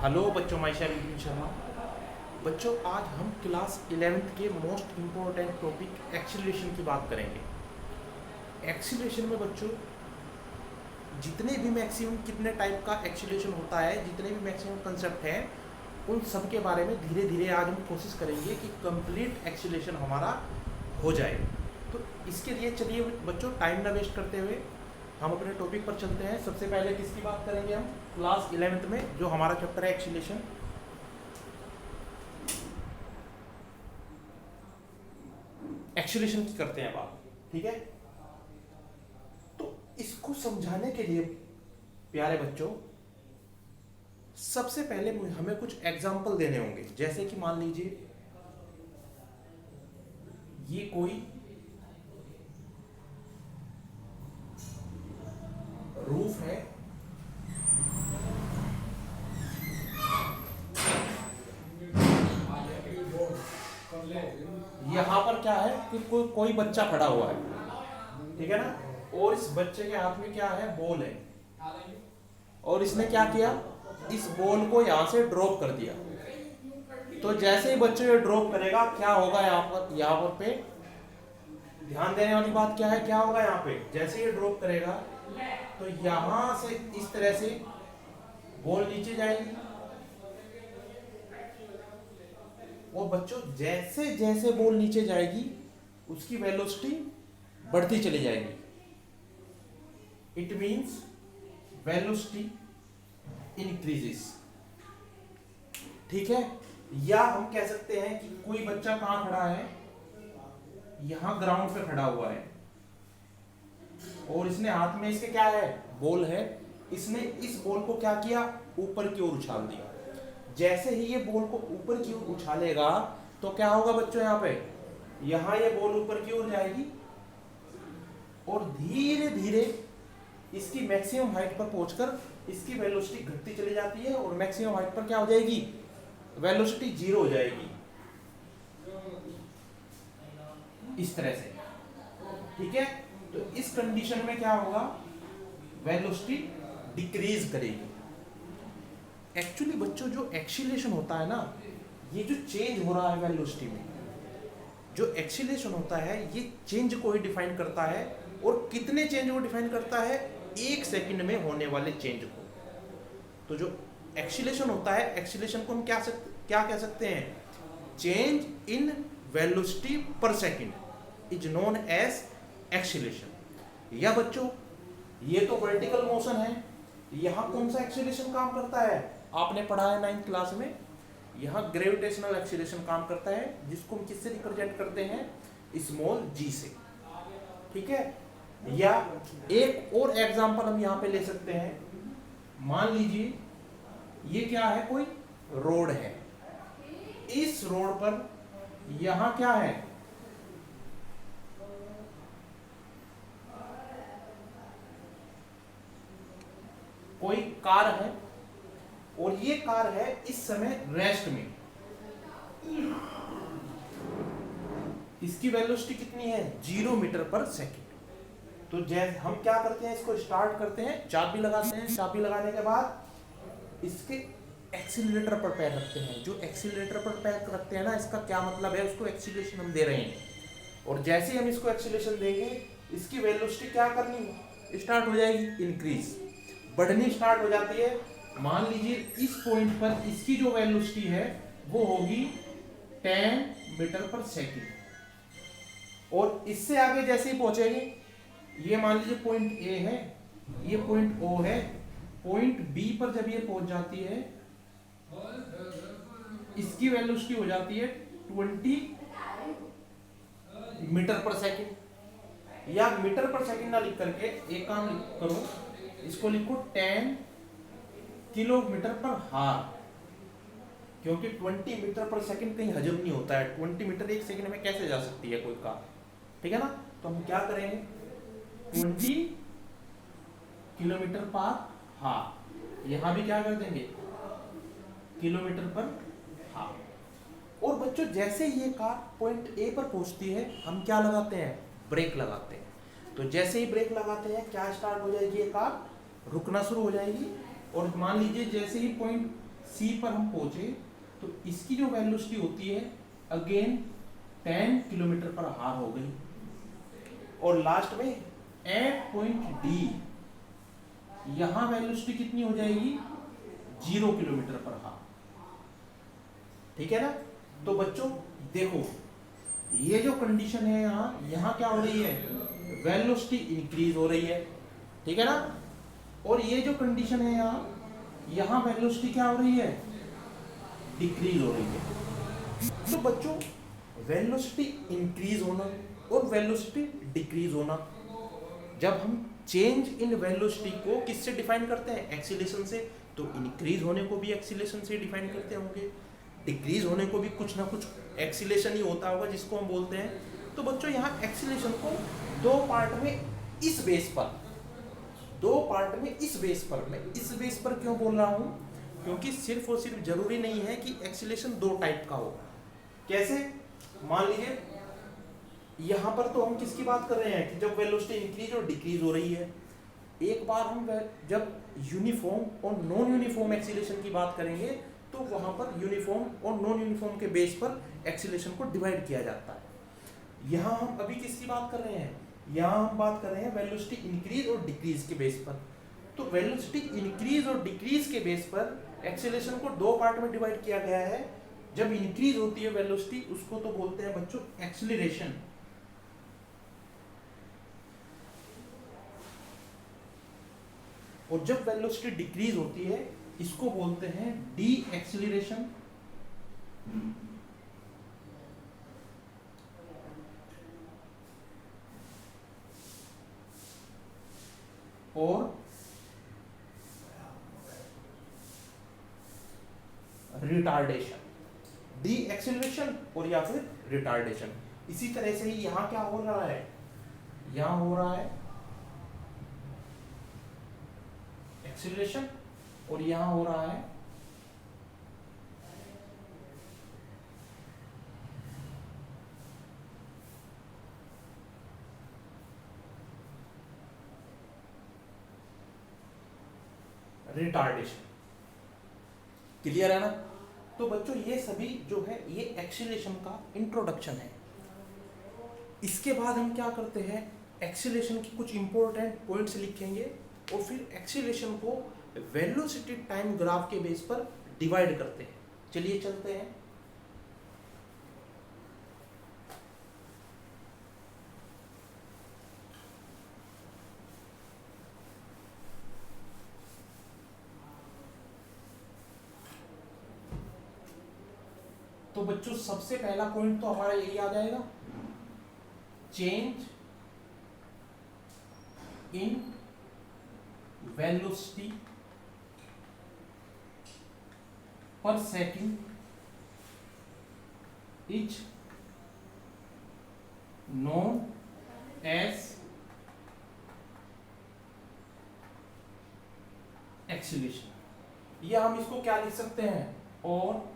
Hello बच्चों, मैं विपिन शर्मा। बच्चों, आज हम क्लास 11th के मोस्ट इम्पोर्टेंट टॉपिक एक्सीलरेशन की बात करेंगे। एक्सीलरेशन में बच्चों जितने भी मैक्सिमम कितने टाइप का एक्सीलरेशन होता है, जितने भी मैक्सिमम कंसेप्ट हैं, उन सब के बारे में धीरे धीरे आज हम कोशिश करेंगे कि कंप्लीट एक्सीलरेशन हमारा हो जाए। तो इसके लिए चलिए बच्चों, टाइम ना वेस्ट करते हुए हम अपने टॉपिक पर चलते हैं। सबसे पहले किसकी बात करेंगे हम? क्लास 11th में जो हमारा चैप्टर है एक्सीलरेशन। एक्सीलरेशन की करते हैं बात, ठीक है। तो इसको समझाने के लिए प्यारे बच्चों, सबसे पहले हमें कुछ एग्जाम्पल देने होंगे। जैसे कि मान लीजिए ये कोई रूफ है, यहां पर क्या है कि कोई बच्चा खड़ा हुआ है, ठीक है ना, और इस बच्चे के हाथ में क्या है? बॉल है, और इसने क्या किया? इस बॉल को यहां से ड्रॉप कर दिया। तो जैसे ही बच्चे ये ड्रॉप करेगा, क्या होगा यहाँ पर पे ध्यान देने वाली बात क्या है? क्या होगा यहाँ पे? जैसे ये ड्रॉप करेगा तो यहां से इस तरह से बॉल नीचे जाएगी, और बच्चों जैसे जैसे बॉल नीचे जाएगी उसकी वेलोसिटी बढ़ती चली जाएगी। इट मींस वेलोसिटी इंक्रीजेस, ठीक है। या हम कह सकते हैं कि कोई बच्चा कहां खड़ा है? यहां ग्राउंड पे खड़ा हुआ है, और इसने हाथ में इसके क्या है? बॉल है। इसने इस बॉल को क्या किया? ऊपर की ओर उछाल दिया। जैसे ही ये बॉल को ऊपर की ओर उछालेगा तो क्या होगा बच्चों? यहाँ पे ये बॉल ऊपर की ओर जाएगी, और धीरे धीरे इसकी मैक्सिमम हाइट पर पहुंचकर इसकी वेलोसिटी घटती चली जाती है, और मैक्सिमम हाइट पर क्या हो जाएगी? वेलोसिटी 0 हो जाएगी, इस तरह से, ठीक है। तो इस कंडीशन में क्या होगा? वेलोसिटी डिक्रीज करेगी। एक्चुअली बच्चों जो एक्सीलरेशन होता है ना, ये जो चेंज हो रहा है वेलोसिटी में, जो एक्सीलरेशन होता है ये चेंज को ही डिफाइन करता है। और कितने चेंज को डिफाइन करता है? 1 सेकंड में होने वाले चेंज को। तो जो एक्सीलरेशन होता है, एक्सीलरेशन को हम क्या कह सकते हैं? Change in velocity per second is known as acceleration. या बच्चों ये तो वर्टिकल मोशन है, यहां कौन सा एक्सीलरेशन काम करता है? आपने पढ़ा है 9th क्लास में, यहां ग्रेविटेशनल एक्सीलरेशन काम करता है, जिसको हम किससे रिप्रेजेंट करते हैं? स्मॉल g से, ठीक है। या एक और एग्जांपल हम यहां पे ले सकते हैं। मान लीजिए ये क्या है? कोई रोड है, इस रोड पर यहां क्या है? कोई कार है, और ये कार है इस समय रेस्ट में। इसकी वेलोसिटी कितनी है? 0 मीटर पर सेकंड। तो जैसे हम क्या करते हैं, इसको स्टार्ट करते हैं, चाबी लगाते हैं, चाबी लगाने के बाद इसके एक्सीलरेटर पर पैर रखते हैं। जो एक्सीलरेटर पर पैर रखते हैं ना, इसका क्या मतलब है? उसको एक्सीलरेशन हम दे रहे हैं, और जैसे ही हम इसको एक्सीलरेशन देंगे, इसकी वेलोसिटी क्या करनी स्टार्ट हो जाएगी? इंक्रीज, बढ़नी स्टार्ट हो जाती है। मान लीजिए इस पॉइंट पर इसकी जो वेलोसिटी है वो होगी 10 मीटर पर सेकंड, और इससे आगे जैसे ही पहुंचेगी, ये मान लीजिए पॉइंट ए है, ये पॉइंट ओ है, पॉइंट बी पर जब ये पहुंच जाती है, इसकी वेलोसिटी हो जाती है 20 मीटर पर सेकंड। या मीटर पर सेकंड ना लिख करके एक काम करो, इसको लिखो 10 किलोमीटर पर हार, क्योंकि 20 मीटर पर सेकंड कहीं हजम नहीं होता है। 20 मीटर 1 सेकंड में कैसे जा सकती है कोई कार, ठीक है ना। तो हम क्या करेंगे? 20 किलोमीटर पर हार, यहां भी क्या कर देंगे? किलोमीटर पर हार। और बच्चों जैसे ये कार पॉइंट ए पर पहुंचती है, हम क्या लगाते हैं? ब्रेक लगाते हैं। तो जैसे ही ब्रेक लगाते हैं, क्या स्टार्ट हो जाएगी? ये कार रुकना शुरू हो जाएगी। और मान लीजिए जैसे ही पॉइंट सी पर हम पहुंचे तो इसकी जो वेलोसिटी होती है अगेन 10 किलोमीटर पर आवर हो गई, और लास्ट में एट पॉइंट डी यहां वेलोसिटी कितनी हो जाएगी 0 किलोमीटर पर आवर। ठीक है ना। तो बच्चों देखो ये जो कंडीशन है यहाँ क्या हो रही है, वेलोसिटी इंक्रीज हो रही है, ठीक है ना। और ये जो कंडीशन है यहाँ वेलोसिटी क्या हो रही है, डिक्रीज हो रही है। तो बच्चों वेलोसिटी इंक्रीज होना और वेलोसिटी डिक्रीज होना, जब हम चेंज इन वेलोसिटी को किससे डिफाइन करते हैं, एक्सीलरेशन से, तो इंक्रीज होने को भी एक्सीलरेशन से डिफाइन करते होंगे, डिक्रीज होने को भी कुछ ना कुछ एक्सीलरेशन ही होता होगा जिसको हम बोलते हैं। तो बच्चों यहाँ एक्सीलरेशन को दो पार्ट में इस बेस पर, दो पार्ट में इस बेस पर, मैं इस बेस पर क्यों बोल रहा हूँ, क्योंकि सिर्फ और सिर्फ जरूरी नहीं है कि एक्सीलरेशन दो टाइप का हो। कैसे, मान लीजिए यहाँ पर तो हम किसकी बात कर रहे हैं कि जब वेलोसिटी इंक्रीज और डिक्रीज हो रही है। एक बार हम जब यूनिफॉर्म और नॉन यूनिफॉर्म एक्सीलरेशन की बात करेंगे तो वहां पर यूनिफॉर्म और नॉन यूनिफॉर्म के बेस पर एक्सीलरेशन को डिवाइड किया जाता है। यहाँ हम अभी किसकी बात कर रहे हैं, यहाँ हम बात कर रहे हैं वेलोसिटी इंक्रीज और डिक्रीज के बेस पर। तो वेलोसिटी इंक्रीज और डिक्रीज के बेस पर एक्सीलरेशन को दो पार्ट में डिवाइड किया गया है। जब इंक्रीज होती है वेलोसिटी उसको तो बोलते हैं बच्चों एक्सीलरेशन, और जब वेलोसिटी डिक्रीज होती है इसको बोलते हैं डी एक्सीलरेशन। और रिटार्डेशन, डी एक्सीलरेशन और या फिर रिटार्डेशन। इसी तरह से ही यहां क्या हो रहा है, यहां हो रहा है एक्सीलरेशन और यहां हो रहा है रिटार्डेशन। क्लियर है ना। तो बच्चों ये सभी जो है ये एक्सीलरेशन का इंट्रोडक्शन है। इसके बाद हम क्या करते हैं, एक्सीलरेशन की कुछ इंपॉर्टेंट पॉइंट्स लिखेंगे और फिर एक्सीलरेशन को वेलोसिटी टाइम ग्राफ के बेस पर डिवाइड करते हैं। चलिए चलते हैं। तो बच्चों सबसे पहला पॉइंट तो हमारा यही आ जाएगा, change in velocity per second is known as acceleration, या हम इसको क्या लिख सकते हैं, और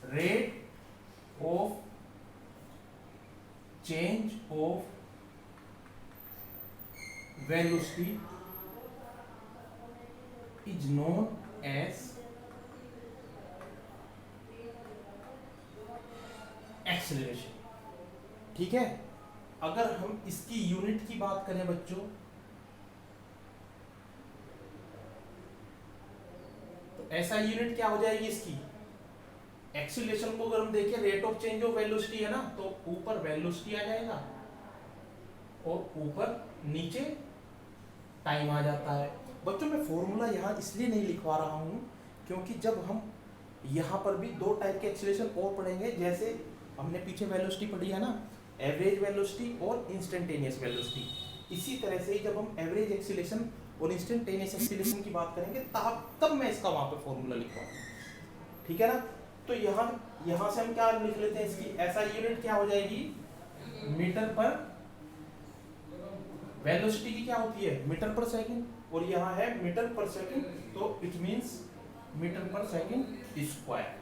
rate of change of velocity is known as acceleration. ठीक है। अगर हम इसकी यूनिट की बात करें बच्चों, तो ऐसा यूनिट क्या हो जाएगी इसकी, एक्सीलरेशन को अगर हम देखें rate of change of velocity है ना, तो ऊपर वेलोसिटी आ जाएगा और ऊपर नीचे टाइम आ जाता है। बच्चों मैं फॉर्मूला यहाँ इसलिए नहीं लिखवा रहा हूँ क्योंकि जब हम यहाँ पर भी दो टाइप के एक्सीलरेशन और पढ़ेंगे, जैसे हमने पीछे वेलोसिटी पढ़ी है ना, एवरेज वेलोसिटी और इंस्टेंटेनियस वेलोसिटी। इसी तरह से जब हम एवरेज एक्सीलरेशन और इंस्टेंटेनियस एक्सीलरेशन की बात करेंगे तब मैं इसका वहाँ पे फॉर्मूला लिखवाऊंगा। ठीक है ना। तो यहाँ से हम क्या लिख लेते हैं, इसकी ऐसा यूनिट क्या हो जाएगी, मीटर पर, वेलोसिटी की क्या होती है मीटर पर सेकंड, और यहाँ है मीटर पर सेकंड, तो इट मींस मीटर पर सेकंड स्क्वायर।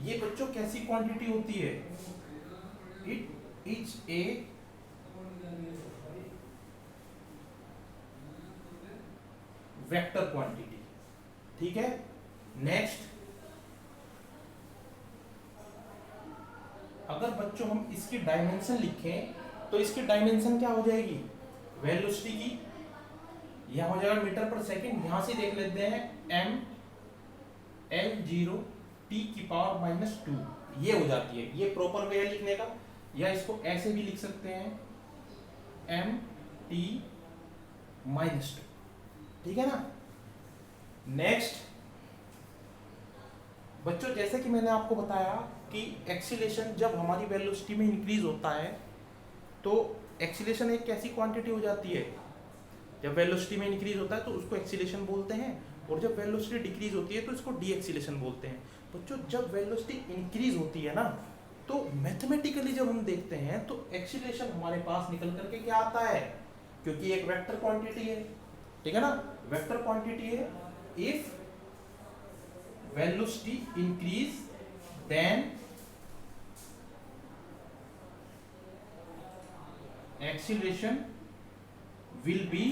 ये बच्चों कैसी क्वांटिटी होती है, it is a vector quantity. ठीक है। नेक्स्ट, अगर बच्चों हम इसकी डायमेंशन लिखें तो इसकी डायमेंशन क्या हो जाएगी, वेलोसिटी की, यह हो जाएगा मीटर पर सेकंड। यहां से देख लेते हैं m L0 T⁻², ये हो जाती है, ये प्रॉपर वे है लिखने का, या इसको ऐसे भी लिख सकते हैं m T⁻², ठीक है ना। नेक्स्ट बच्चों, जैसे कि मैंने आपको बताया कि एक्सीलेशन जब हमारी वेलोसिटी में इंक्रीज होता है तो एक्सीलेशन एक कैसी क्वांटिटी हो जाती है, जब वेलोसिटी में इंक्रीज होता है तो उसको एक्सीलेशन बोलते हैं, और जब वेलोसिटी डिक्रीज होती है तो इसको डी एक्सीलेशन बोलते हैं। बच्चों जब वेलोसिटी इंक्रीज होती है ना तो मैथमेटिकली जब हम देखते हैं तो एक्सीलेशन हमारे पास निकल करके क्या आता है, क्योंकि एक वेक्टर क्वांटिटी है, ठीक है ना, वेक्टर क्वांटिटी है। If velocity increase then acceleration will be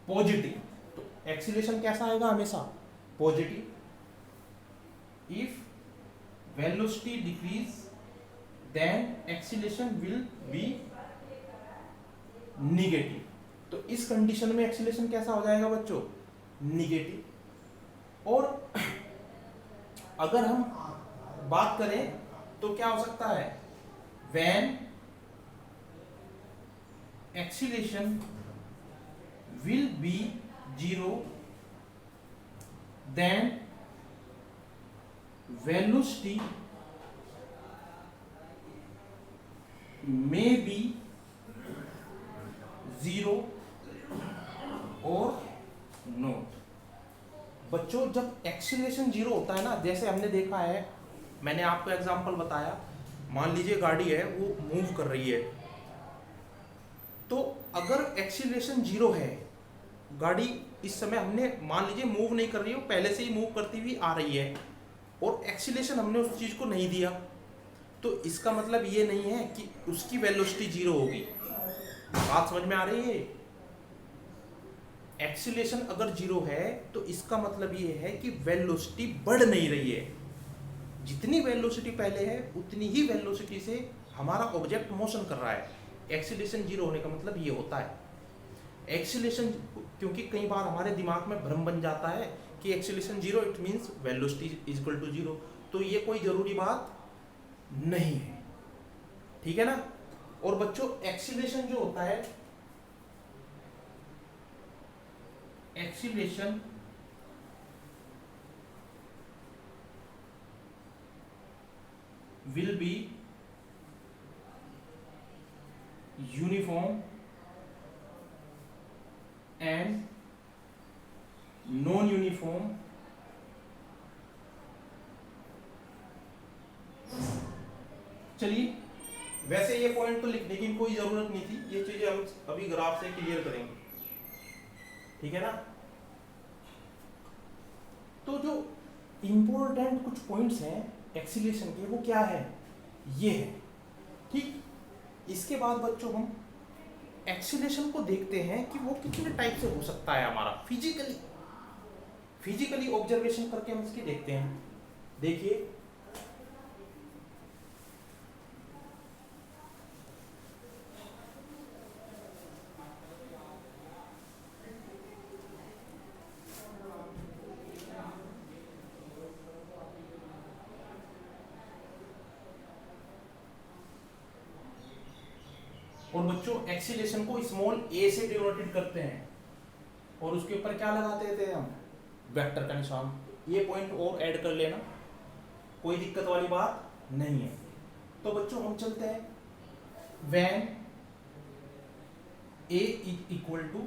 positive. तो एक्सीलरेशन कैसा आएगा, हमेशा positive. If velocity decrease then acceleration will be negative. तो इस कंडीशन में एक्सीलरेशन कैसा हो जाएगा बच्चों, निगेटिव। और अगर हम बात करें तो क्या हो सकता है, when acceleration will be 0 then velocity may be 0 or not। बच्चों जब एक्सीलरेशन 0 होता है ना, जैसे हमने देखा है, मैंने आपको एग्जांपल बताया, मान लीजिए गाड़ी है वो मूव कर रही है, तो अगर एक्सीलरेशन 0 है, गाड़ी इस समय हमने मान लीजिए मूव नहीं कर रही हो, पहले से ही मूव करती हुई आ रही है, और एक्सीलरेशन हमने उस चीज को नहीं दिया, तो इसका मतलब ये नहीं है कि उसकी वेलोसिटी 0 होगी। बात समझ में आ रही है। एक्सीलरेशन अगर 0 है तो इसका मतलब ये है कि वेलोसिटी बढ़ नहीं रही है, जितनी वेलोसिटी पहले है उतनी ही वेलोसिटी से हमारा ऑब्जेक्ट मोशन कर रहा है। एक्सीलरेशन 0 होने का मतलब ये होता है। एक्सीलरेशन, क्योंकि कई बार हमारे दिमाग में भ्रम बन जाता है कि acceleration 0 it means velocity is equal to 0, तो ये कोई जरूरी बात नहीं है, ठीक है ना। और बच्चों एक्सीलरेशन जो होता है, acceleration will be uniform and non-uniform चलिए, वैसे ये पॉइंट तो लिखने की कोई जरूरत नहीं थी, ये चीजें हम अभी ग्राफ से क्लियर करेंगे, ठीक है ना। तो जो इंपॉर्टेंट कुछ पॉइंट्स हैं एक्सीलरेशन के, वो क्या है, ये है, ठीक। इसके बाद बच्चों हम एक्सीलरेशन को देखते हैं कि वो कितने टाइप से हो सकता है हमारा, फिजिकली ऑब्जर्वेशन करके हम इसकी देखते हैं। देखिए और बच्चों एक्सीलरेशन को स्मॉल a से डिनोटेड करते हैं, और उसके ऊपर क्या लगाते थे हम, वेक्टर का निशान। ये पॉइंट और ऐड कर लेना, कोई दिक्कत वाली बात नहीं है। तो बच्चों हम चलते हैं, व्हेन a इक्वल टू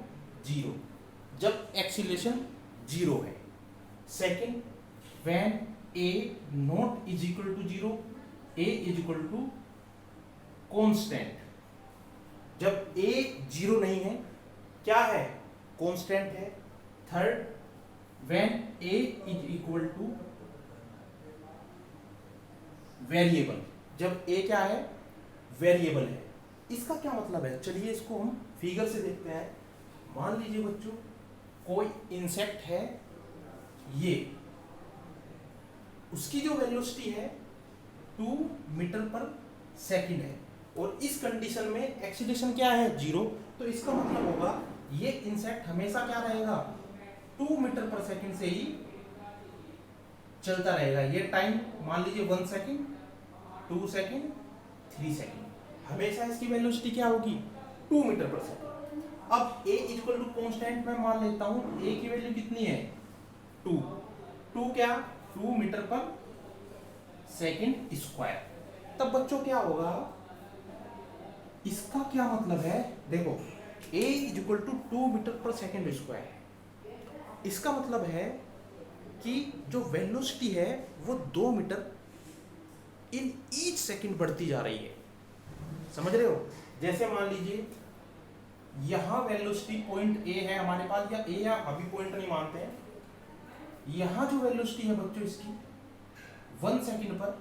0, जब एक्सीलरेशन 0 है। Second, when a not is equal to 0, a is equal to constant, जब a 0 नहीं है, क्या है, कांस्टेंट है। Third, when a is equal to variable, जब a क्या है, वेरिएबल है। इसका क्या मतलब है, चलिए इसको हम फिगर से देखते हैं। मान लीजिए बच्चों कोई इंसेक्ट है, ये उसकी जो वेलोसिटी है 2 मीटर पर सेकंड है, और इस कंडीशन में एक्सीलरेशन क्या है 0, तो इसका मतलब होगा ये इंसेक्ट हमेशा क्या रहेगा 2 मीटर पर सेकंड से ही चलता रहेगा। ये टाइम मान लीजिए 1 सेकंड, 2 सेकंड, 3 सेकंड, हमेशा इसकी वेलोसिटी क्या होगी 2 मीटर पर सेकंड। अब a इक्वल टू कॉन्स्टेंट मैं मान लेता हूं, a की वैल्यू कितनी है 2 क्या 2 मीटर पर सेकंड स्क्वायर। तब बच्चों क्या होगा, इसका क्या मतलब है, देखो a इक्वल टू 2 मीटर पर सेकंड स्क्वायर, इसका मतलब है कि जो वेलोसिटी है वो 2 मीटर इन ईच सेकंड बढ़ती जा रही है। समझ रहे हो, जैसे मान लीजिए यहां वेलोसिटी पॉइंट ए है हमारे पास, या ए या अभी पॉइंट नहीं मानते हैं, यहां जो वेलोसिटी है बच्चों इसकी 1 सेकंड पर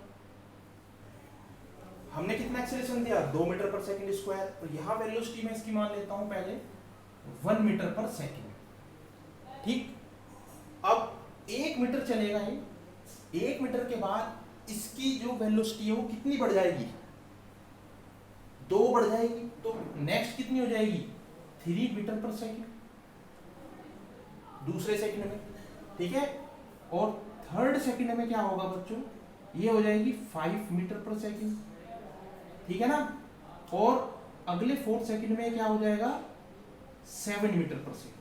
हमने कितना एक्सेलरेशन दिया 2 मीटर पर सेकंड स्क्वायर, और यहां वेलोसिटी में इसकी मान लेता हूं पहले 1 मीटर पर सेकंड। ठीक, अब 1 मीटर चलेगा ये, 1 मीटर के बाद इसकी जो वेलोसिटी है वो कितनी बढ़ जाएगी 2 बढ़ जाएगी, तो नेक्स्ट कितनी हो जाएगी 3 मीटर पर सेकंड दूसरे सेकंड में, ठीक है। और थर्ड सेकंड में क्या होगा बच्चों, ये हो जाएगी 5 मीटर पर सेकंड, ठीक है ना। और अगले 4 सेकंड में क्या हो जाएगा 7 मीटर पर सेकंड।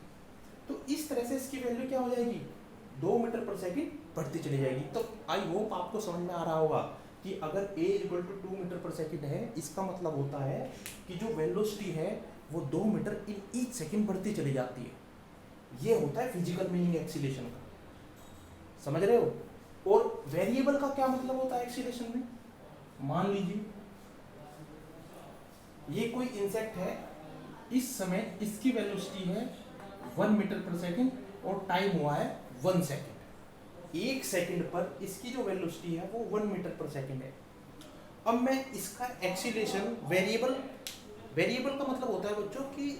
तो इस तरह से इसकी वैल्यू क्या हो जाएगी 2 मीटर पर सेकंड बढ़ती चली जाएगी। तो आई होप आपको समझ में आ रहा होगा कि अगर a इक्वल टू 2 मीटर पर सेकंड है, इसका मतलब होता है कि जो वेलोसिटी है वो 2 मीटर इन ईच सेकंड बढ़ती चली जाती है। ये होता है फिजिकल मीनिंग एक्सीलरेशन का, समझ रहे हो। और वेरिएबल का क्या मतलब होता है एक्सीलरेशन में, मान लीजिए ये कोई इंसेक्ट है, इस समय इसकी वेलोसिटी है 1 मीटर पर सेकंड और टाइम हुआ है 1 सेकंड। 1 सेकंड पर इसकी जो वेलोसिटी है वो 1 मीटर पर सेकंड है। अब मैं इसका एक्सीलरेशन वेरिएबल का मतलब होता है बच्चों कि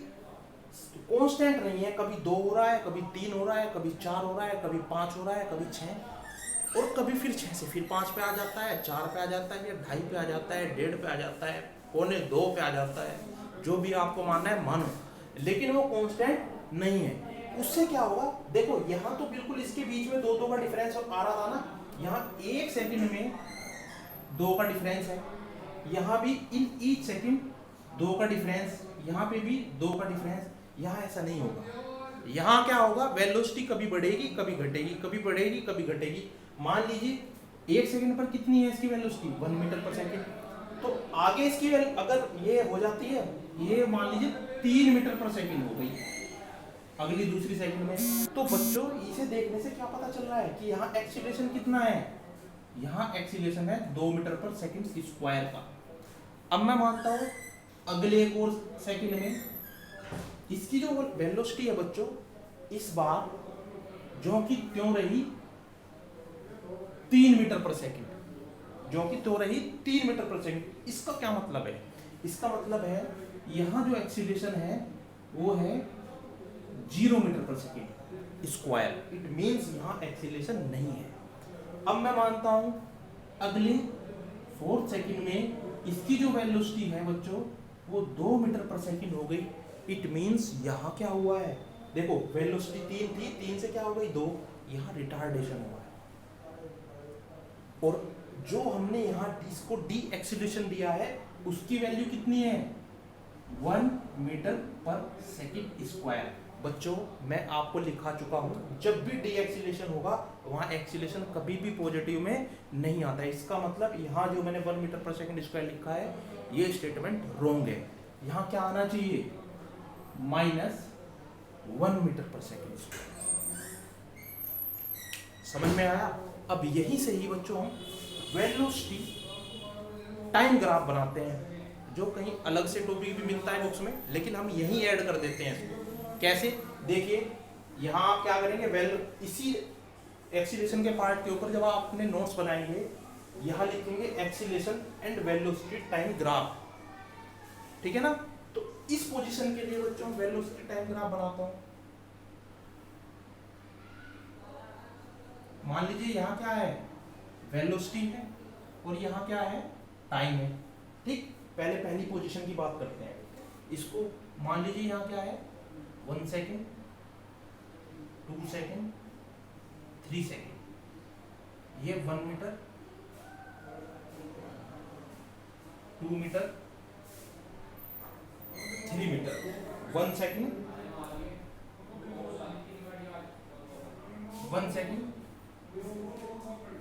कांस्टेंट नहीं है, कभी 2 हो रहा है, कभी 3 हो रहा है, कभी 4 हो रहा है, कभी 5 हो रहा है, कभी 6, और कभी फिर 6 से फिर 5 पे आ जाता है, 4 पे आ जाता है, फिर 2.5 पे आ जाता है, 1.5 पे आ जाता है, 1.25 पे आ जाता है, जो भी आपको मानना है मानो, लेकिन वो कांस्टेंट नहीं है। उससे क्या होगा, देखो यहाँ तो बिल्कुल इसके बीच में 2 का डिफरेंस आ रहा था ना, यहाँ 1 सेकंड में 2 का डिफरेंस है, यहाँ भी इन ईच सेकंड 2 का डिफरेंस, यहाँ पे भी 2 का डिफरेंस। यहाँ ऐसा नहीं होगा, यहाँ क्या होगा वेलोसिटी कभी बढ़ेगी कभी घटेगी, कभी बढ़ेगी कभी घटेगी। मान लीजिए 1 सेकंड पर कितनी है इसकी वेलोसिटी 1 मीटर पर सेकंड, तो आगे इसकी अगर ये हो जाती है, ये मान लीजिए 3 मीटर पर सेकंड हो गई अगली दूसरी सेकंड में, तो बच्चों इसे देखने से क्या पता चल रहा है कि यहाँ एक्सीलरेशन कितना है, यहाँ एक्सीलरेशन है 2 मीटर पर सेकंड स्क्वायर का। अब मैं मानता हूँ अगले एक और सेकंड में इसकी जो वेलोसिटी है बच्चों, इस बार जो कि त्यों रही 3 मीटर पर सेकंड, जो कि त्यों रही 3 मीटर पर सेकंड। इसका क्या मतलब है, इसका मतलब है यहाँ जो एक्सीलरेशन है वो है 0 मीटर पर सेकंड स्क्वायर, इट मींस यहाँ एक्सीलरेशन नहीं है। अब मैं मानता हूँ अगले 4 सेकंड में इसकी जो वेलोसिटी है बच्चों वो 2 मीटर पर सेकंड हो गई, इट मींस यहाँ क्या हुआ है, देखो वेलोसिटी 3 थी, 3 से क्या हो गई 2, यहाँ रिटार्डेशन हुआ है। और जो हमने यहाँ इसको डी एक्सीलरेशन दिया है उसकी वैल्यू कितनी है 1 मीटर पर सेकंड स्क्वायर। बच्चों मैं आपको लिखा चुका हूँ, जब भी डी एक्सीलरेशन होगा वहाँ एक्सीलरेशन कभी भी पॉजिटिव में नहीं आता है। इसका मतलब यहाँ जो मैंने 1 मीटर पर सेकंड स्क्वायर लिखा है ये स्टेटमेंट रॉन्ग है, यहाँ क्या आना चाहिए -1 मीटर पर सेकंड स्क्वायर। समझ में आया। अब यहीं से ही बच्चों हम वेलोसिटी टाइम ग्राफ बनाते हैं, जो कहीं अलग से टॉपिक भी मिलता है बुक्स में, लेकिन हम यहीं ऐड कर देते हैं इसको। कैसे, देखिए यहाँ आप क्या करेंगे, इसी एक्सीलरेशन के पार्ट के ऊपर जब आप अपने नोट्स बनाएंगे यहाँ लिखेंगे acceleration and velocity time graph, ठीक है ना। तो इस पोजीशन के लिए बच्चों वेलोसिटी टाइम ग्राफ बनाता हूँ, मान लीजिए यहाँ क्या है, वेलोसिटी है, और यहाँ क्या है, टाइम है। ठीक, पहले पहली पोजीशन की बात करते हैं। इसको मान लीजिए यहाँ क्या है, 1 सेकेंड, 2 सेकेंड, 3 सेकेंड, ये 1 metre, 2 metre, 3 metre, 1 second, 1 second,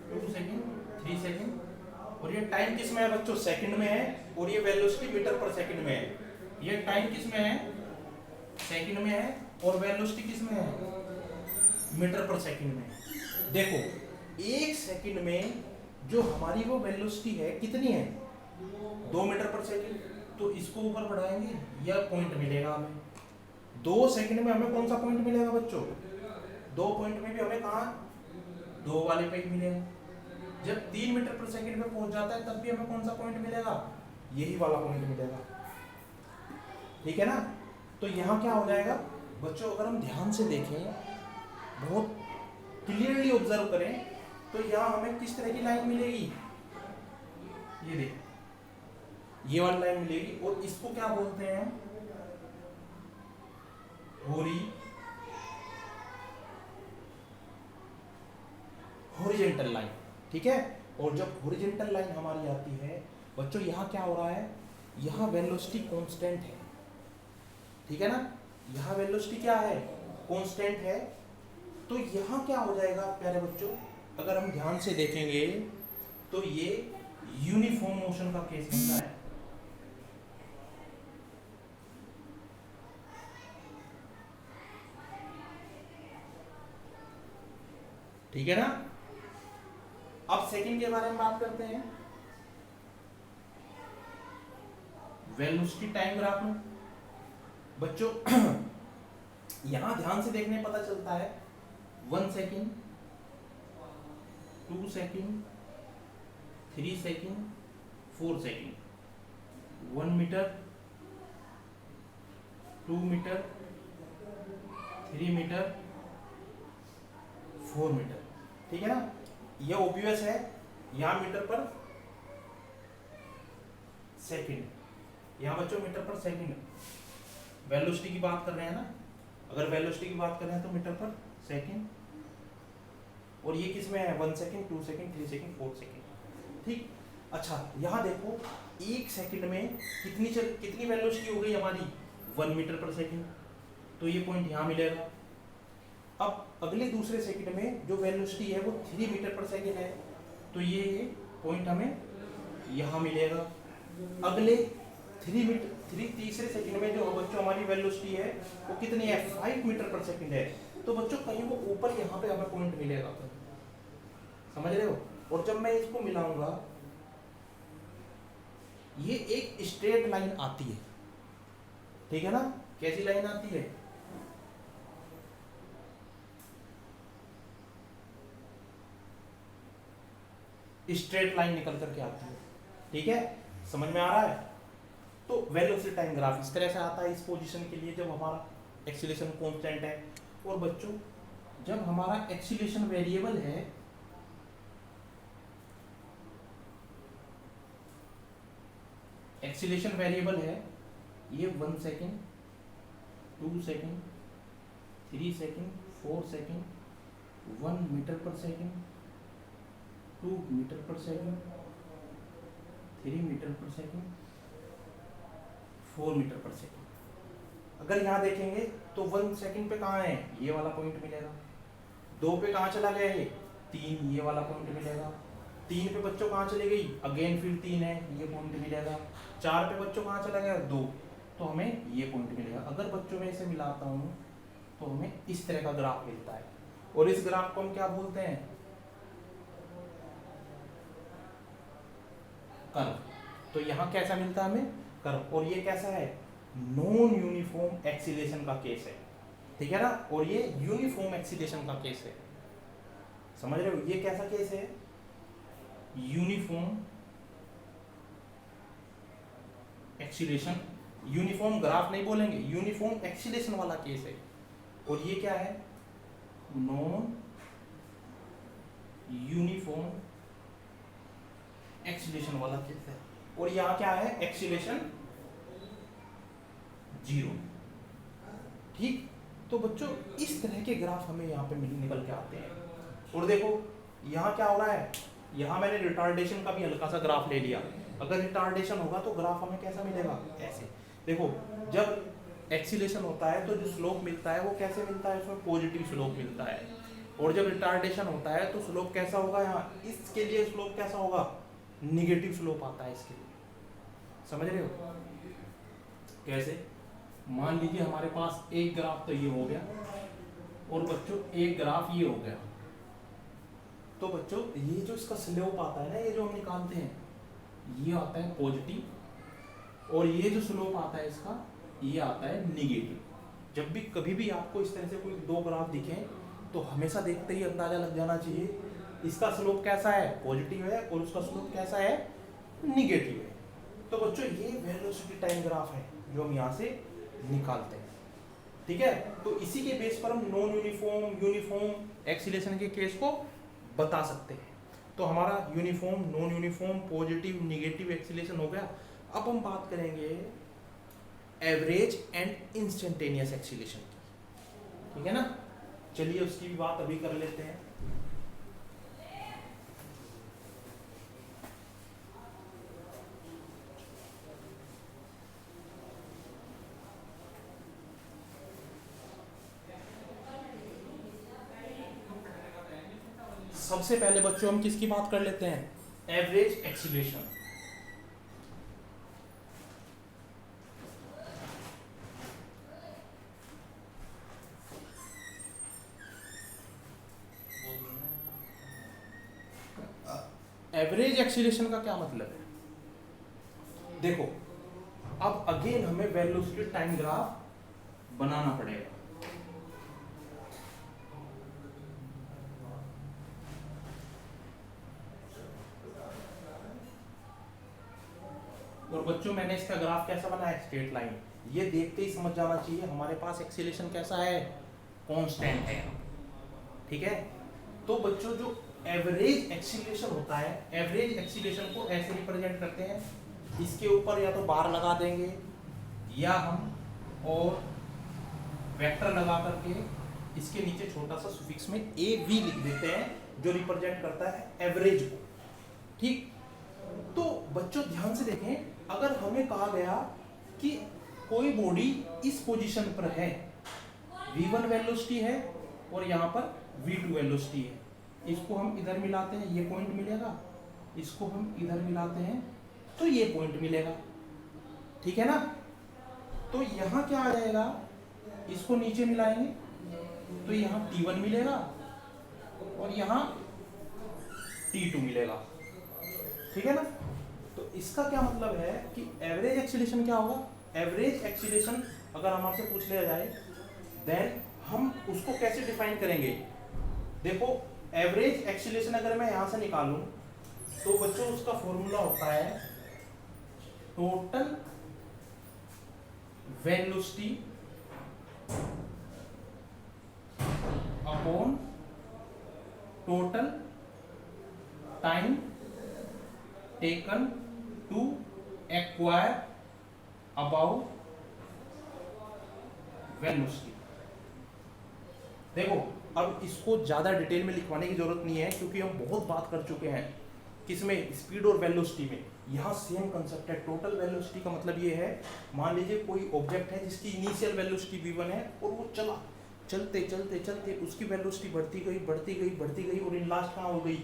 2 second, 3 second, और ये टाइम किस में है बच्चों, सेकंड में है, और ये वेलोसिटी मीटर पर सेकंड में है। ये टाइम किस में है, सेकंड में है, और वेलोसिटी किस में है, मीटर पर सेकंड में है। देखो 1 सेकंड में जो हमारी वो वेलोसिटी है कितनी है, 2 मीटर पर सेकंड, तो इसको ऊपर बढ़ाएंगे, यह पॉइंट मिलेगा हमें। 2 सेकंड में हमें कौन सा पॉइंट मिलेगा बच्चों, 2 पॉइंट में भी हमें कहाँ, 2 वाले पे ही मिलेगा। जब 3 मीटर पर सेकंड में पहुंच जाता है तब भी हमें कौन सा पॉइंट मिलेगा, यही वाला पॉइंट मिलेगा। ठीक है ना। तो यहाँ क्या हो जाएगा बच्चों, अगर हम ध्यान से देखें, बहुत क्लियरली ऑब्जर्व करें, तो यहाँ हमें किस तरह की लाइन मिलेगी, ये देख, ये वाली लाइन मिलेगी, और इसको क्या बोलते हैं, हॉरिजॉन्टल लाइन। ठीक है। और जब हॉरिजॉन्टल लाइन हमारी आती है बच्चों, यहाँ क्या हो रहा है, यहाँ वेलोसिटी कांस्टेंट है। ठीक है ना, यहाँ वेलोसिटी क्या है, कांस्टेंट है। तो यहाँ क्या हो जाएगा प्यारे बच्चों, अगर हम ध्यान से देखेंगे तो ये यूनिफॉर्म मोशन का केस बनता है। ठीक है ना। अब सेकंड के बारे में बात करते हैं, वेलोसिटी टाइम ग्राफ में बच्चों यहां ध्यान से देखने पता चलता है 1 second, 2 second, 3 second, 4 second, 1 metre, 2 metre, 3 metre, 4 metre. ठीक है ना, यह ऑब्वियस है, यहां मीटर पर सेकंड, यहां बच्चों मीटर पर सेकंड, वेलोसिटी की बात कर रहे हैं ना, अगर वेलोसिटी की बात कर रहे हैं तो मीटर पर सेकंड, और ये किस में है, 1 सेकंड, 2 सेकंड, 3 सेकंड, 4 सेकंड। ठीक। अच्छा यहाँ देखो 1 सेकंड में कितनी वेलोसिटी हो गई हमारी, 1 मीटर पर सेकंड, तो ये पॉइंट यहाँ मिलेगा। अब अगले दूसरे सेकंड में जो वेलोसिटी है वो 3 मीटर पर सेकंड है, तो ये पॉइंट हमें यहाँ मिलेगा। अगले तीसरे सेकंड में जो बच्चों हमारी वेलोसिटी है वो कितनी है, 5 मीटर पर सेकंड है, तो बच्चों कहीं वो ऊपर यहाँ पे हमें पॉइंट मिलेगा। समझ रहे हो। और जब मैं इसको मिलाऊंगा, ये एक स्ट्रेट लाइन आती है। ठीक है ना, कैसी लाइन आती है, स्ट्रेट लाइन निकल करके आती है। ठीक है, समझ में आ रहा है। तो वेलोसिटी टाइम ग्राफ इस तरह से आता है इस पोजीशन के लिए, जब हमारा एक्सीलरेशन कांस्टेंट है। और बच्चों जब हमारा एक्सीलरेशन वेरिएबल है, एक्सीलरेशन वेरिएबल है ये 1 second, 2 second, 3 second, 4 second, 1 metre per second, 2 metre per second, 3 metre per second, 4 metre per second. अगर यहाँ देखेंगे तो 1 सेकेंड पे कहाँ है, ये वाला पॉइंट मिलेगा। 2 पे कहाँ चला गया ये, 3, ये वाला पॉइंट मिलेगा। 3 पे बच्चों कहाँ चली गई, अगेन फिर 3 है, ये पॉइंट मिलेगा। 4 पे बच्चों कहाँ चला गया, 2, तो हमें ये पॉइंट मिलेगा। अगर बच्चों में इसे मिलाता हूँ तो हमें इस तरह का ग्राफ मिलता है, और इस ग्राफ को हम क्या बोलते हैं, कर्व। तो यहाँ कैसा मिलता है हमें, कर्व। और ये कैसा है, नॉन यूनिफॉर्म एक्सीलरेशन का केस है। ठीक है ना, और ये यूनिफॉर्म एक्सीलरेशन का केस है। समझ रहे हो, ये कैसा केस है, यूनिफॉर्म एक्सीलरेशन, यूनिफॉर्म ग्राफ नहीं बोलेंगे, यूनिफॉर्म एक्सीलरेशन वाला केस है। और ये क्या है, नॉन यूनिफॉर्म एक्सीलरेशन वाला केस है, और यहाँ क्या है, एक्सीलरेशन 0। ठीक, तो बच्चों इस तरह के ग्राफ हमें यहाँ पे निकल के आते हैं। और देखो यहाँ क्या हो रहा है, यहाँ मैंने रिटार्डेशन का भी हल्का सा ग्राफ ले लिया। अगर रिटार्डेशन होगा तो ग्राफ हमें कैसा मिलेगा, ऐसे। देखो जब एक्सीलरेशन होता है तो जो स्लोप मिलता है वो कैसे मिलता है, उसमें पॉजिटिव स्लोप मिलता है। और जब रिटार्डेशन होता है तो स्लोप कैसा होगा, यहाँ इसके लिए स्लोप कैसा होगा, निगेटिव स्लोप आता है इसके लिए। समझ रहे हो कैसे? मान लीजिए हमारे पास एक ग्राफ तो ये हो गया, और बच्चों एक ग्राफ ये हो गया। तो बच्चों ये जो इसका स्लोप आता है ना, ये जो हम निकालते हैं, ये आता है पॉजिटिव, और ये जो स्लोप आता है इसका, ये आता है निगेटिव। जब भी कभी भी आपको इस तरह से कोई दो ग्राफ दिखें तो हमेशा देखते ही अंदाजा लग जाना चाहिए इसका स्लोप कैसा है, पॉजिटिव है, और उसका स्लोप कैसा है, निगेटिव है। तो बच्चों ये वेलोसिटी टाइम ग्राफ है जो हम यहाँ से निकालते हैं। ठीक है, तो इसी के बेस पर हम नॉन यूनिफॉर्म, यूनिफॉर्म एक्सीलरेशन के केस को बता सकते हैं। तो हमारा uniform, non uniform, positive, negative acceleration हो गया। अब हम बात करेंगे एवरेज एंड इंस्टेंटेनियस एक्सीलरेशन की। ठीक है ना, चलिए उसकी भी बात अभी कर लेते हैं। सबसे पहले बच्चों हम किसकी बात कर लेते हैं, एवरेज एक्सीलरेशन। एवरेज एक्सीलरेशन का क्या मतलब है, देखो अब अगेन हमें वेलोसिटी टाइम ग्राफ बनाना पड़ेगा। और बच्चों मैंने इसका ग्राफ कैसा बनाया, स्ट्रेट लाइन। ये देखते ही समझ जाना चाहिए हमारे पास एक्सीलरेशन कैसा है, कांस्टेंट है। ठीक है, तो बच्चों जो एवरेज एक्सीलरेशन होता है, एवरेज एक्सीलरेशन को ऐसे रिप्रेजेंट करते हैं, इसके ऊपर या तो बार लगा देंगे या हम और वेक्टर लगा करके इसके नीचे छोटा सा सुफिक्स में ए वी लिख देते हैं जो रिप्रेजेंट करता है एवरेज को। ठीक, तो बच्चों ध्यान से देखें, अगर हमें कहा गया कि कोई बॉडी इस पोजीशन पर है, v1 वेलोसिटी है और यहाँ पर v2 वेलोसिटी है, इसको हम इधर मिलाते हैं, ये पॉइंट मिलेगा, इसको हम इधर मिलाते हैं तो ये पॉइंट मिलेगा। ठीक है ना, तो यहाँ क्या आ जाएगा, इसको नीचे मिलाएंगे तो यहाँ T1 मिलेगा और यहाँ T2 मिलेगा। ठीक है ना, तो इसका क्या मतलब है कि एवरेज एक्सीलरेशन क्या होगा, एवरेज एक्सीलरेशन अगर हमारे से पूछ लिया जाए देन हम उसको कैसे डिफाइन करेंगे। देखो एवरेज एक्सीलरेशन अगर मैं यहां से निकालूं तो बच्चों उसका फॉर्मूला होता है total velocity upon total time taken to acquire about velocity. देखो अब इसको ज्यादा डिटेल में लिखवाने की जरूरत नहीं है क्योंकि हम बहुत बात कर चुके हैं किसमें, स्पीड और वेलोसिटी में। यहाँ सेम कंसेप्ट है। टोटल वेलोसिटी का मतलब ये है, मान लीजिए कोई ऑब्जेक्ट है जिसकी इनिशियल वेलोसिटी v1 है और वो चलते चलते चलते उसकी वेलोसिटी बढ़ती गई बढ़ती गई बढ़ती गई और इन लास्ट कहाँ हो गई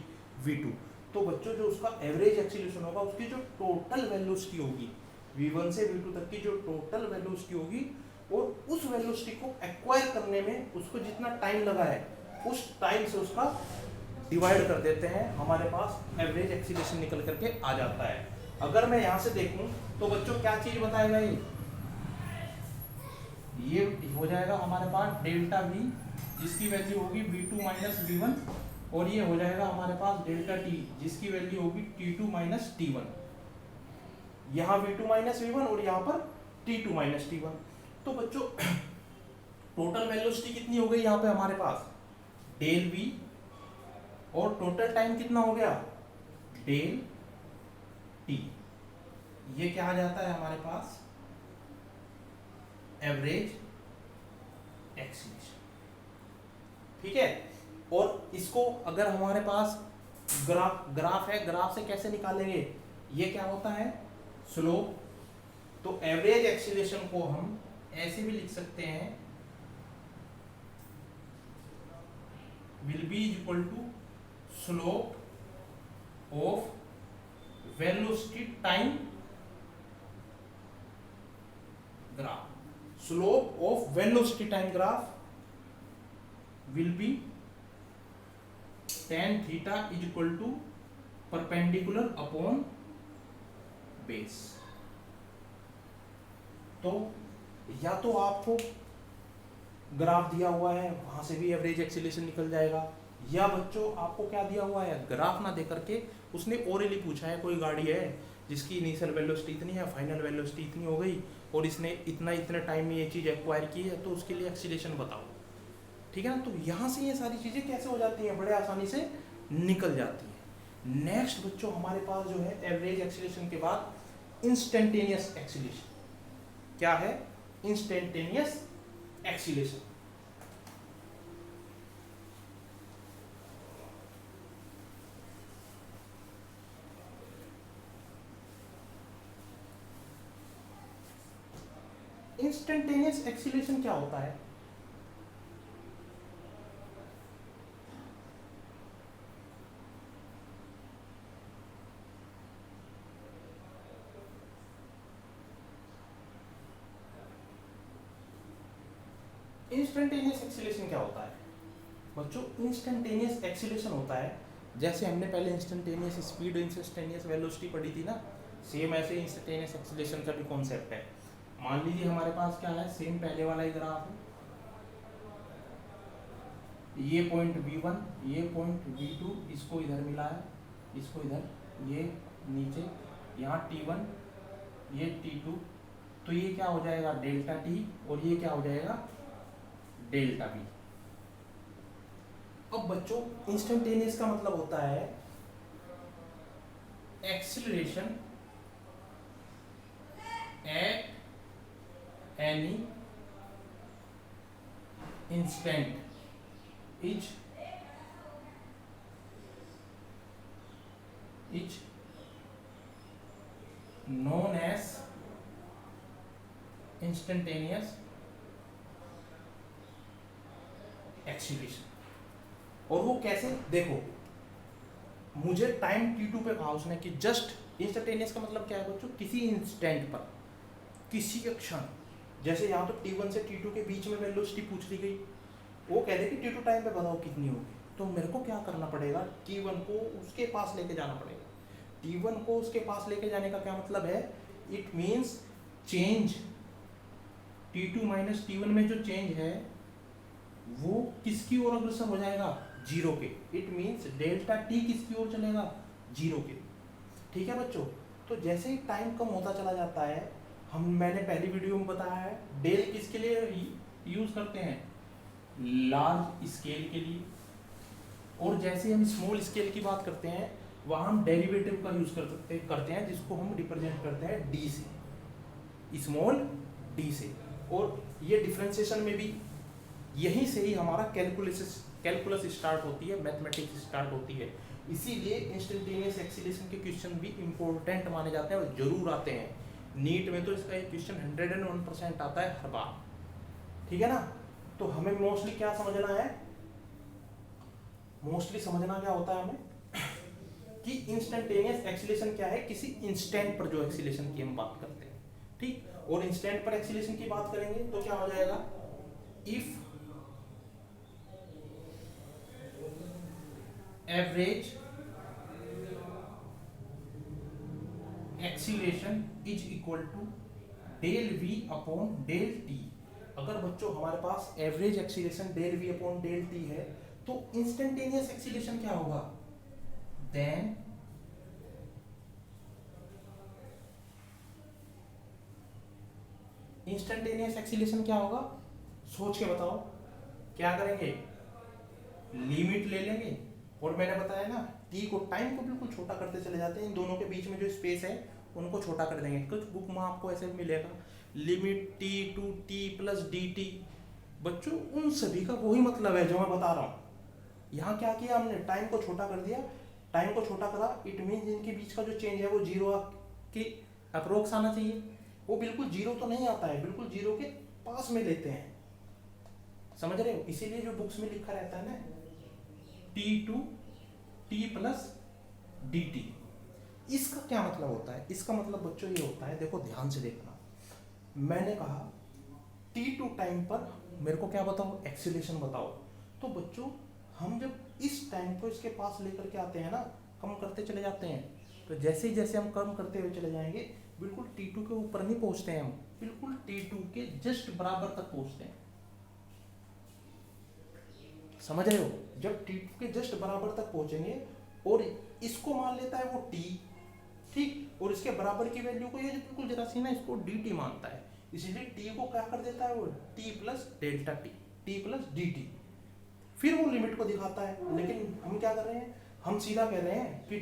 v2। तो बच्चों जो उसका एवरेज एक्सीलरेशन होगा, उसकी जो टोटल वेलोसिटी होगी v1 से v2 तक की जो टोटल वेलोसिटी होगी, और उस वेलोसिटी को एक्वायर करने में उसको जितना टाइम लगा है उस टाइम से उसका डिवाइड कर देते हैं, हमारे पास एवरेज एक्सीलरेशन निकल करके आ जाता है। अगर मैं यहाँ से देखूं तो बच्चों क्या चीज बताएगा, ये हो जाएगा हमारे पास डेल्टा v जिसकी वैल्यू होगी v2 माइनस v1, और ये हो जाएगा हमारे पास डेल्टा t जिसकी वैल्यू होगी t2 माइनस t1। यहाँ v2 माइनस v1 और यहाँ पर t2 माइनस t1। तो बच्चों टोटल वेलोसिटी कितनी हो गई यहाँ पे हमारे पास, डेल v और टोटल टाइम कितना हो गया, डेल टी। ये क्या आ जाता है हमारे पास, एवरेज एक्सीलरेशन। ठीक है, और इसको अगर हमारे पास ग्राफ है, ग्राफ से कैसे निकालेंगे, ये क्या होता है, स्लोप। तो एवरेज एक्सीलरेशन को हम ऐसे भी लिख सकते हैं, will be equal to slope of velocity time graph. Slope of velocity time graph will be tan theta is equal to perpendicular upon base। तो या तो आपको ग्राफ दिया हुआ है, वहां से भी एवरेज एक्सीलरेशन निकल जाएगा, या बच्चों आपको क्या दिया हुआ है, ग्राफ ना दे करके उसने ओरली पूछा है, कोई गाड़ी है जिसकी इनिशियल वेलोसिटी इतनी है, फाइनल वेलोसिटी इतनी हो गई, और इसने इतने टाइम में ये चीज़ एक्वायर की है, तो उसके लिए एक्सीलरेशन बताओ। ठीक है ना, तो यहाँ से ये सारी चीज़ें कैसे हो जाती हैं, बड़े आसानी से निकल जाती हैं। नेक्स्ट बच्चों हमारे पास जो है एवरेज एक्सीलरेशन के बाद इंस्टेंटेनियस एक्सीलरेशन। क्या है, इंस्टेंटेनियस एक्सीलरेशन। इंस्टेंटेनियस एक्सीलरेशन क्या होता है, इंस्टेंटेनियस एक्सीलरेशन क्या होता है बच्चों, इंस्टेंटेनियस एक्सीलरेशन होता है, जैसे हमने पहले इंस्टेंटेनियस स्पीड, इंस्टेंटेनियस वेलोसिटी पढ़ी थी ना, सेम ऐसे इंस्टेंटेनियस एक्सीलरेशन का भी कॉन्सेप्ट है। मान लीजिए हमारे पास क्या है, सेम पहले वाला ही ग्राफ है, ये पॉइंट V1, ये पॉइंट V2, इसको इधर मिला है, इसको इधर, ये नीचे, यहाँ T1, ये T2, तो ये क्या हो जाएगा डेल्टा T, और ये क्या हो जाएगा डेल्टा V। अब बच्चों इंस्टेंटेनियस का मतलब होता है acceleration at any instant is known as instantaneous acceleration. और वो कैसे, देखो मुझे टाइम t2 पे कहा उसने कि जस्ट इंस्टेंटेनियस का मतलब क्या है बच्चों, किसी इंस्टेंट पर, किसी क्षण, जैसे यहाँ तो t1 से t2 के बीच में वेलोसिटी पूछ ली गई, वो कह दे कि t2 टाइम पे बताओ कितनी होगी, तो मेरे को क्या करना पड़ेगा, t1 को उसके पास लेके जाना पड़ेगा। t1 को उसके पास लेके जाने का क्या मतलब है, it means change t2 minus t1 में जो चेंज है वो किसकी ओर अग्रसर हो जाएगा, जीरो के। इट मीन्स डेल्टा टी किसकी ओर चलेगा, जीरो के। ठीक है बच्चों, तो जैसे ही टाइम कम होता चला जाता है, मैंने पहली वीडियो में बताया है, डेल किसके लिए यूज करते हैं, लार्ज स्केल के लिए, और जैसे हम स्मॉल स्केल की बात करते हैं वहाँ हम डेरिवेटिव का यूज करते हैं, जिसको हम रिप्रेजेंट करते हैं डी से, स्मॉल डी से। और ये डिफरेंशिएशन में भी यहीं से ही हमारा कैलकुलस स्टार्ट होती है, मैथमेटिक्स स्टार्ट होती है। इसीलिए इंस्टेंटेनियस एक्सीलरेशन के क्वेश्चन भी इंपॉर्टेंट माने जाते हैं और जरूर आते हैं। नीट में तो इसका एक क्वेश्चन 101% आता है हर बार। ठीक है ना, तो हमें मोस्टली क्या समझना है, मोस्टली समझना क्या होता है हमें कि इंस्टेंटेनियस एक्सीलरेशन क्या है, किसी इंस्टेंट पर जो एक्सीलरेशन की हम बात करते हैं। ठीक, और इंस्टेंट पर एक्सीलरेशन की बात करेंगे तो क्या हो जाएगा, if average acceleration is equal to del v upon del t। अगर बच्चों हमारे पास average acceleration del v upon del t है, तो इंस्टेंटेनियस एक्सीलरेशन क्या होगा, देन इंस्टेंटेनियस एक्सीलरेशन क्या होगा, सोच के बताओ, क्या करेंगे, लिमिट ले लेंगे, और मैंने बताया ना टी को टाइम को बिल्कुल छोटा करते चले जाते हैं, इन दोनों के बीच में जो स्पेस है उनको छोटा कर देंगे। कुछ बुक में आपको ऐसे मिलेगा limit t to t plus d t. बच्चों उन सभी का वही मतलब है जो मैं बता रहा हूँ। यहाँ क्या किया हमने, टाइम को छोटा कर दिया। टाइम को छोटा करा इट मीन इनके बीच का जो चेंज है वो जीरो के अप्रोक्स आना चाहिए। वो बिल्कुल जीरो तो नहीं आता है, बिल्कुल जीरो के पास में लेते हैं, समझ रहे हो? इसीलिए जो बुक्स में लिखा रहता है ना t to t plus d t, इसका क्या मतलब होता है? इसका मतलब बच्चों ये होता है, देखो ध्यान से देखना, मैंने कहा टी टू टाइम पर मेरे को क्या बताओ, एक्सीलरेशन बताओ। तो बच्चों हम जब इस टाइम को इसके पास लेकर के आते हैं ना, कम करते चले जाते हैं, तो जैसे ही जैसे हम कम करते हुए चले जाएंगे बिल्कुल T2 के ऊपर नहीं पहुंचते हैं हम, बिल्कुल T2 के जस्ट बराबर तक पहुंचते हैं, समझ रहे हो? जब T2 के जस्ट बराबर तक पहुंचेंगे और इसको मान लेता है वो T, ठीक, और इसके बराबर की वैल्यू को ये बिल्कुल जरा सी ना इसको dt मानता है, इसलिए T को क्या कर देता है वो T plus delta T plus dt, फिर वो लिमिट को दिखाता है। लेकिन हम क्या कर रहे हैं, हम सीधा कह रहे हैं कि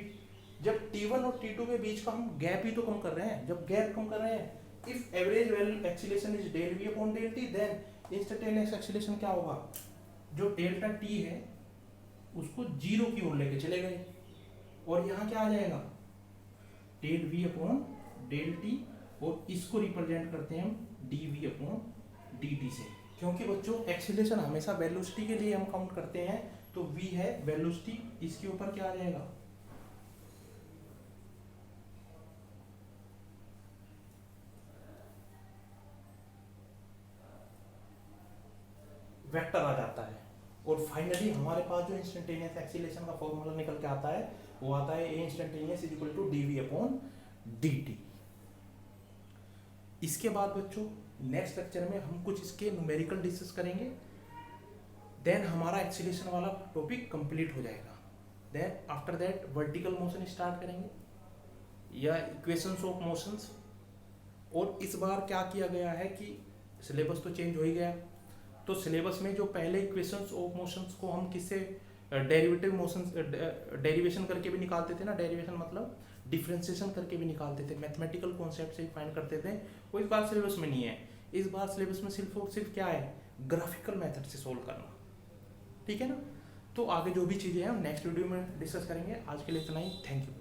जब T1 और T2 के बीच का हम गैप ही तो कम कर रहे हैं। जब गैप कम कर रहे हैं, if average value acceleration is del v upon del t, then instantaneous acceleration क्या होगा, जो डेल्टा t है उसको जीरो की ओर लेके चले गए, और यहाँ क्या आ जाएगा del v upon del t, और इसको रिप्रेजेंट करते हैं हम dv अपॉन dt से, क्योंकि बच्चों एक्सीलरेशन हमेशा वेलोसिटी के लिए हम काउंट करते हैं, तो v है वेलोसिटी, इसके ऊपर क्या आ जाएगा वेक्टर आ जाता है। और फाइनली हमारे पास जो इंस्टेंटेनियस एक्सीलरेशन का फॉर्मूला निकल के आता है वो आता है a instantaneous is equal to dv upon dt। इसके बाद बच्चों नेक्स्ट लेक्चर में हम कुछ इसके न्यूमेरिकल डिस्कस करेंगे, देन हमारा एक्सीलरेशन वाला टॉपिक कंप्लीट हो जाएगा। Then after that vertical motion start करेंगे या इक्वेशंस ऑफ मोशंस। और इस बार क्या किया गया है कि सिलेबस तो चेंज हो ही गया, तो सिलेबस में जो पहले इक्वेशंस ऑफ मोशंस को हम किससे डेरिवेटिव मोशंस डेरिवेशन करके भी निकालते थे ना, डेरिवेशन मतलब डिफरेंशिएशन करके भी निकालते थे, मैथमेटिकल कॉन्सेप्ट से फाइंड करते थे, वो इस बार सिलेबस में नहीं है। इस बार सिलेबस में सिर्फ और सिर्फ क्या है, ग्राफिकल मेथड से सोल्व करना, ठीक है ना? तो आगे जो भी चीज़ें हैं नेक्स्ट वीडियो में डिस्कस करेंगे। आज के लिए इतना ही, थैंक यू।